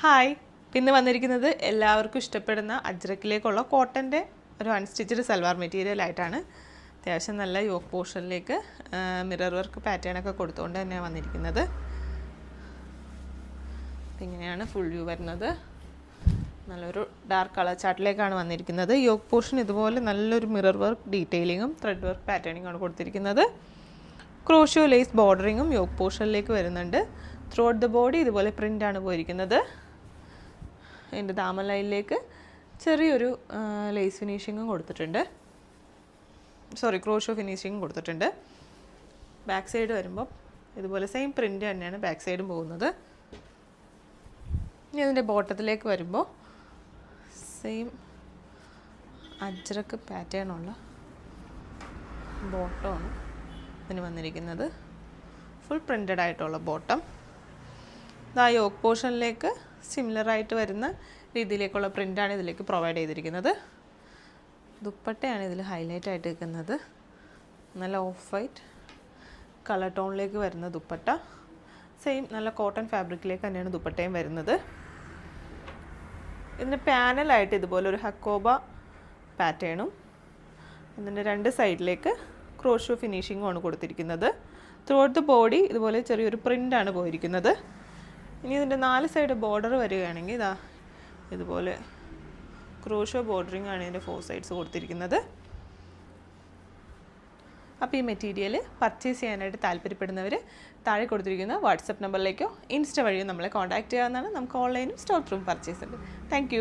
Hi, പിന്നെ വന്നിരിക്കുന്നത് എല്ലാവർക്കും ഇഷ്ടപ്പെടുന്ന അജ്രക്കിലേക്കുള്ള കോട്ടൻ്റെ ഒരു അൺസ്റ്റിച്ചഡ് സൽവാർ മെറ്റീരിയൽ ആയിട്ടാണ്. അത്യാവശ്യം നല്ല യോക്ക് പോർഷനിലേക്ക് മിറർ വർക്ക് പാറ്റേണൊക്കെ കൊടുത്തുകൊണ്ട് തന്നെയാണ് വന്നിരിക്കുന്നത്. ഇങ്ങനെയാണ് ഫുൾ വ്യൂ വരുന്നത്. നല്ലൊരു ഡാർക്ക് കളർ ചാർട്ടിലേക്കാണ് വന്നിരിക്കുന്നത്. യോക്ക് പോർഷൻ ഇതുപോലെ നല്ലൊരു മിറർ വർക്ക് ഡീറ്റെയിലിങ്ങും ത്രെഡ് വർക്ക് പാറ്റേണിങ്ങുമാണ് കൊടുത്തിരിക്കുന്നത്. ക്രോഷ്യോ ലേസ് ബോർഡറിങ്ങും യോക്ക് പോർഷനിലേക്ക് വരുന്നുണ്ട്. ത്രൂ ഔട്ട് ദ ബോഡി ഇതുപോലെ പ്രിൻ്റാണ് പോയിരിക്കുന്നത്. അതിൻ്റെ ദാമൻ ലൈനിലേക്ക് ചെറിയൊരു ലേസ് ഫിനിഷിങ്ങും കൊടുത്തിട്ടുണ്ട്. ക്രോഷ്യോ ഫിനിഷിങ്ങും കൊടുത്തിട്ടുണ്ട്. ബാക്ക് സൈഡ് വരുമ്പോൾ ഇതുപോലെ സെയിം പ്രിൻ്റ് തന്നെയാണ് ബാക്ക് സൈഡും പോകുന്നത്. ഇനി അതിൻ്റെ ബോട്ടത്തിലേക്ക് വരുമ്പോൾ സെയിം അജ്രക്ക് പാറ്റേണുള്ള ബോട്ടമാണ് ഇതിന് വന്നിരിക്കുന്നത്. ഫുൾ പ്രിൻ്റഡ് ആയിട്ടുള്ള ബോട്ടം. യോക്ക് പോർഷനിലേക്ക് സിമിലറായിട്ട് വരുന്ന രീതിയിലേക്കുള്ള പ്രിൻ്റാണ് ഇതിലേക്ക് പ്രൊവൈഡ് ചെയ്തിരിക്കുന്നത്. ദുപ്പട്ടയാണ് ഇതിൽ ഹൈലൈറ്റ് ആയിട്ട് നിൽക്കുന്നത്. നല്ല ഓഫ് വൈറ്റ് കളർ ടോണിലേക്ക് വരുന്ന ദുപ്പട്ട. സെയിം നല്ല കോട്ടൺ ഫാബ്രിക്കിലേക്ക് തന്നെയാണ് ദുപ്പട്ടയും വരുന്നത്. ഇതിൻ്റെ പാനലായിട്ട് ഇതുപോലെ ഒരു ഹക്കോബ പാറ്റേണും ഇതിൻ്റെ രണ്ട് സൈഡിലേക്ക് ക്രോഷ്യോ ഫിനിഷിങ്ങുമാണ് കൊടുത്തിരിക്കുന്നത്. ത്രൂ ഔട്ട് ദ ബോഡി ഇതുപോലെ ചെറിയൊരു പ്രിൻ്റാണ് പോയിരിക്കുന്നത്. ഇനി ഇതിൻ്റെ 4 സൈഡ് ബോർഡർ വരികയാണെങ്കിൽ ഇതുപോലെ ക്രോഷ്യോ ബോർഡറിംഗ് ആണ് ഇതിൻ്റെ 4 സൈഡ്സ് കൊടുത്തിരിക്കുന്നത്. അപ്പോൾ ഈ മെറ്റീരിയൽ പർച്ചേസ് ചെയ്യാനായിട്ട് താല്പര്യപ്പെടുന്നവർ താഴെ കൊടുത്തിരിക്കുന്ന വാട്സപ്പ് നമ്പറിലേക്കോ ഇൻസ്റ്റ വഴിയോ നമ്മളെ കോൺടാക്റ്റ് ചെയ്യാവുന്നതാണ്. നമുക്ക് ഓൺലൈനും സ്റ്റോർ ത്രൂം പർച്ചേസ് ഉണ്ട്. താങ്ക്